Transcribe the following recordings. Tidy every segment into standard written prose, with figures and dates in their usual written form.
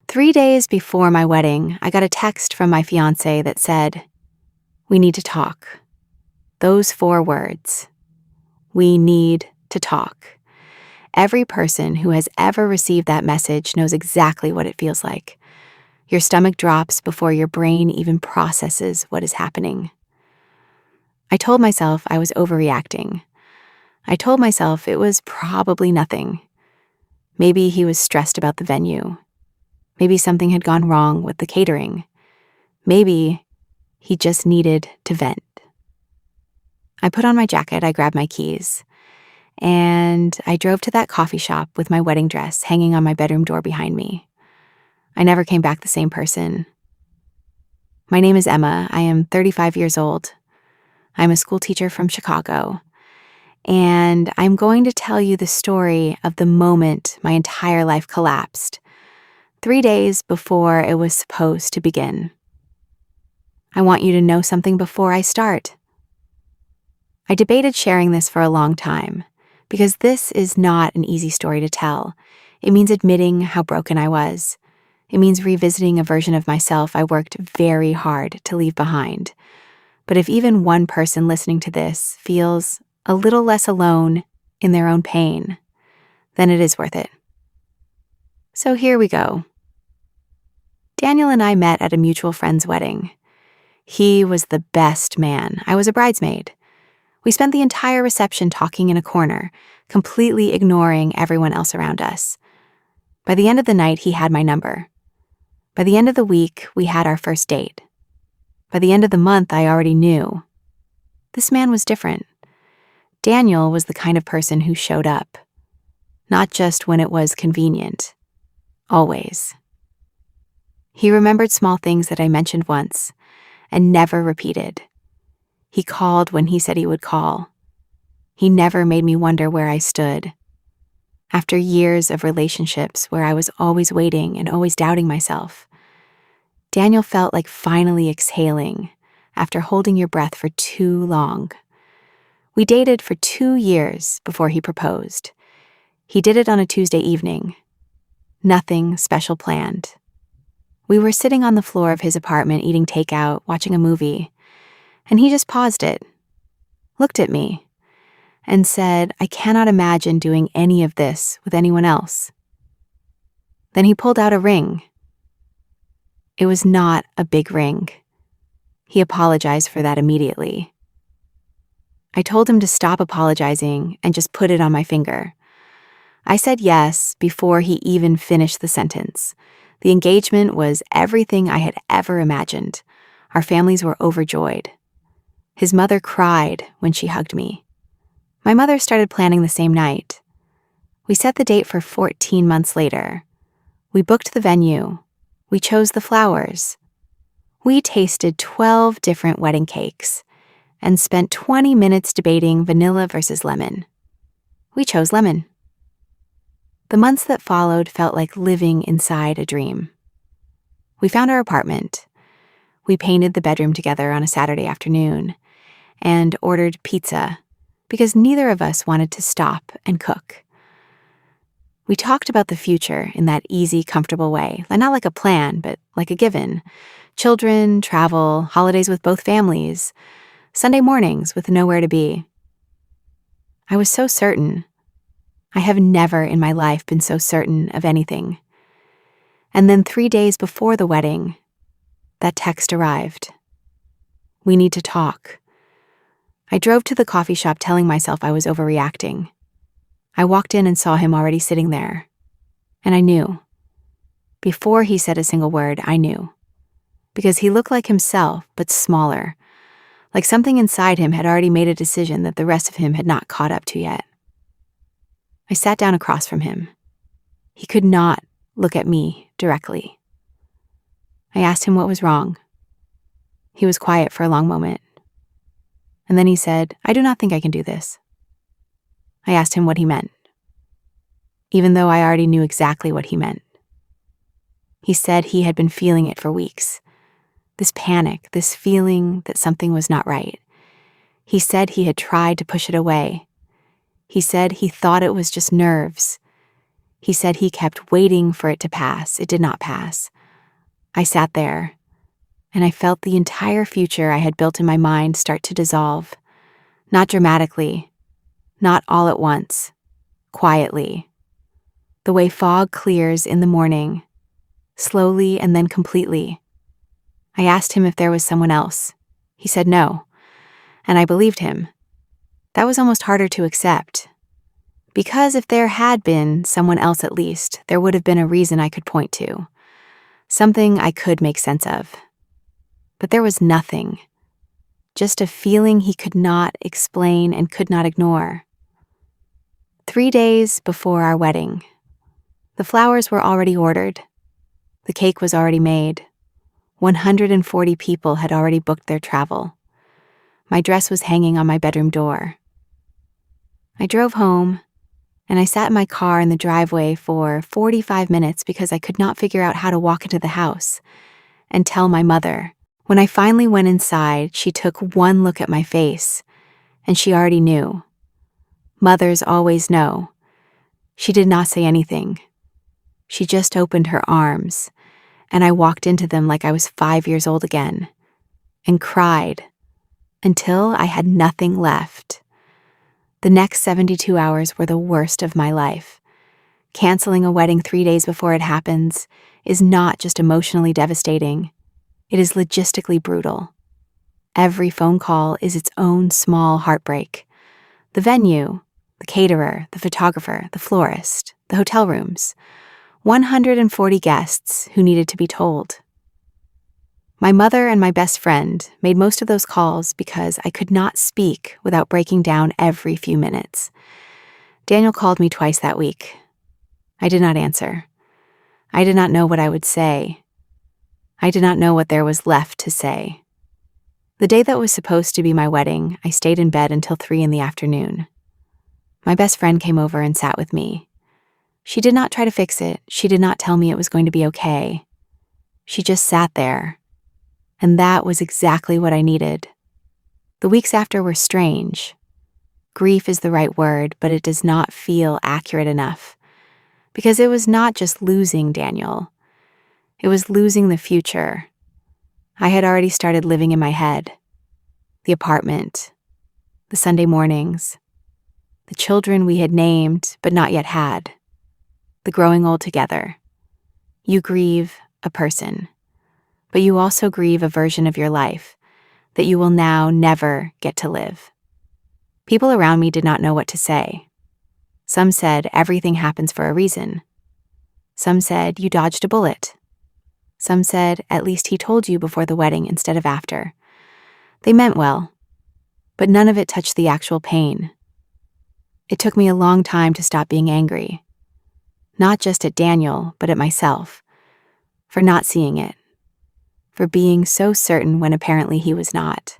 3 days before my wedding, I got a text from my fiance that said, "We need to talk." Those 4 words. We need to talk. Every person who has ever received that message knows exactly what it feels like. Your stomach drops before your brain even processes what is happening. I told myself I was overreacting. I told myself it was probably nothing. Maybe he was stressed about the venue. Maybe something had gone wrong with the catering. Maybe he just needed to vent. I put on my jacket, I grabbed my keys, and I drove to that coffee shop with my wedding dress hanging on my bedroom door behind me. I never came back the same person. My name is Emma. I am 35 years old. I'm a school teacher from Chicago, and I'm going to tell you the story of the moment my entire life collapsed, 3 days before it was supposed to begin. I want you to know something before I start. I debated sharing this for a long time, because this is not an easy story to tell. It means admitting how broken I was. It means revisiting a version of myself I worked very hard to leave behind. But if even one person listening to this feels a little less alone in their own pain, then it is worth it. So here we go. Daniel and I met at a mutual friend's wedding. He was the best man. I was a bridesmaid. We spent the entire reception talking in a corner, completely ignoring everyone else around us. By the end of the night, he had my number. By the end of the week, we had our first date. By the end of the month, I already knew. This man was different. Daniel was the kind of person who showed up. Not just when it was convenient. Always. He remembered small things that I mentioned once, and never repeated. He called when he said he would call. He never made me wonder where I stood. After years of relationships where I was always waiting and always doubting myself, Daniel felt like finally exhaling after holding your breath for too long. We dated for 2 years before he proposed. He did it on a Tuesday evening. Nothing special planned. We were sitting on the floor of his apartment eating takeout, watching a movie, and he just paused it, looked at me, and said, "I cannot imagine doing any of this with anyone else." Then he pulled out a ring. It was not a big ring. He apologized for that immediately. I told him to stop apologizing and just put it on my finger. I said yes before he even finished the sentence. The engagement was everything I had ever imagined. Our families were overjoyed. His mother cried when she hugged me. My mother started planning the same night. We set the date for 14 months later. We booked the venue. We chose the flowers. We tasted 12 different wedding cakes and spent 20 minutes debating vanilla versus lemon. We chose lemon. The months that followed felt like living inside a dream. We found our apartment. We painted the bedroom together on a Saturday afternoon and ordered pizza because neither of us wanted to stop and cook. We talked about the future in that easy, comfortable way, not like a plan, but like a given. Children, travel, holidays with both families, Sunday mornings with nowhere to be. I was so certain. I have never in my life been so certain of anything. And then 3 days before the wedding, that text arrived. We need to talk. I drove to the coffee shop telling myself I was overreacting. I walked in and saw him already sitting there. And I knew. Before he said a single word, I knew. Because he looked like himself, but smaller. Like something inside him had already made a decision that the rest of him had not caught up to yet. I sat down across from him. He could not look at me directly. I asked him what was wrong. He was quiet for a long moment. And then he said, "I do not think I can do this." I asked him what he meant, even though I already knew exactly what he meant. He said he had been feeling it for weeks. This panic, this feeling that something was not right. He said he had tried to push it away. He said he thought it was just nerves. He said he kept waiting for it to pass. It did not pass. I sat there, and I felt the entire future I had built in my mind start to dissolve. Not dramatically, not all at once, quietly. The way fog clears in the morning, slowly and then completely. I asked him if there was someone else. He said no, and I believed him. That was almost harder to accept. Because if there had been someone else at least, there would have been a reason I could point to. Something I could make sense of. But there was nothing. Just a feeling he could not explain and could not ignore. 3 days before our wedding, the flowers were already ordered. The cake was already made. 140 people had already booked their travel. My dress was hanging on my bedroom door. I drove home, and I sat in my car in the driveway for 45 minutes because I could not figure out how to walk into the house and tell my mother. When I finally went inside, she took one look at my face, and she already knew. Mothers always know. She did not say anything. She just opened her arms, and I walked into them like I was 5 years old again, and cried until I had nothing left. The next 72 hours were the worst of my life. Canceling a wedding 3 days before it happens is not just emotionally devastating. It is logistically brutal. Every phone call is its own small heartbreak. The venue, the caterer, the photographer, the florist, the hotel rooms. 140 guests who needed to be told. My mother and my best friend made most of those calls because I could not speak without breaking down every few minutes. Daniel called me twice that week. I did not answer. I did not know what I would say. I did not know what there was left to say. The day that was supposed to be my wedding, I stayed in bed until 3 in the afternoon. My best friend came over and sat with me. She did not try to fix it. She did not tell me it was going to be okay. She just sat there. And that was exactly what I needed. The weeks after were strange. Grief is the right word, but it does not feel accurate enough. Because it was not just losing Daniel. It was losing the future. I had already started living in my head. The apartment, the Sunday mornings, the children we had named but not yet had, the growing old together. You grieve a person, but you also grieve a version of your life that you will now never get to live. People around me did not know what to say. Some said everything happens for a reason. Some said you dodged a bullet. Some said at least he told you before the wedding instead of after. They meant well, but none of it touched the actual pain. It took me a long time to stop being angry. Not just at Daniel, but at myself. For not seeing it. For being so certain when apparently he was not.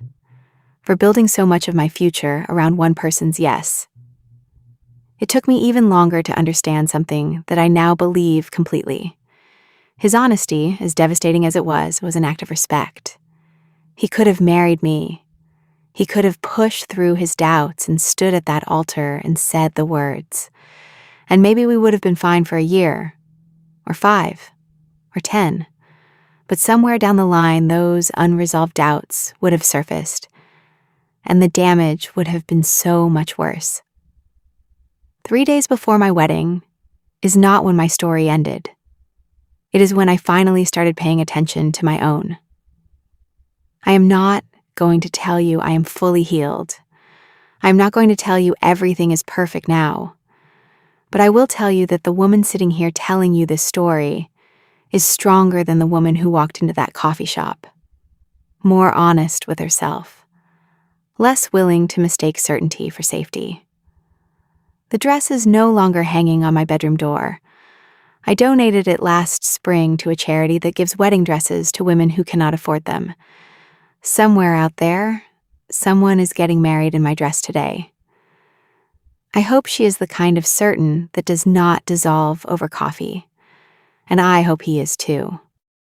For building so much of my future around one person's yes. It took me even longer to understand something that I now believe completely. His honesty, as devastating as it was an act of respect. He could have married me. He could have pushed through his doubts and stood at that altar and said the words. And maybe we would have been fine for a year, or 5, or 10. But somewhere down the line, those unresolved doubts would have surfaced, and the damage would have been so much worse. 3 days before my wedding is not when my story ended. It is when I finally started paying attention to my own. I am not going to tell you I am fully healed. I am not going to tell you everything is perfect now. But I will tell you that the woman sitting here telling you this story is stronger than the woman who walked into that coffee shop. More honest with herself. Less willing to mistake certainty for safety. The dress is no longer hanging on my bedroom door. I donated it last spring to a charity that gives wedding dresses to women who cannot afford them. Somewhere out there, someone is getting married in my dress today. I hope she is the kind of certain that does not dissolve over coffee. And I hope he is too.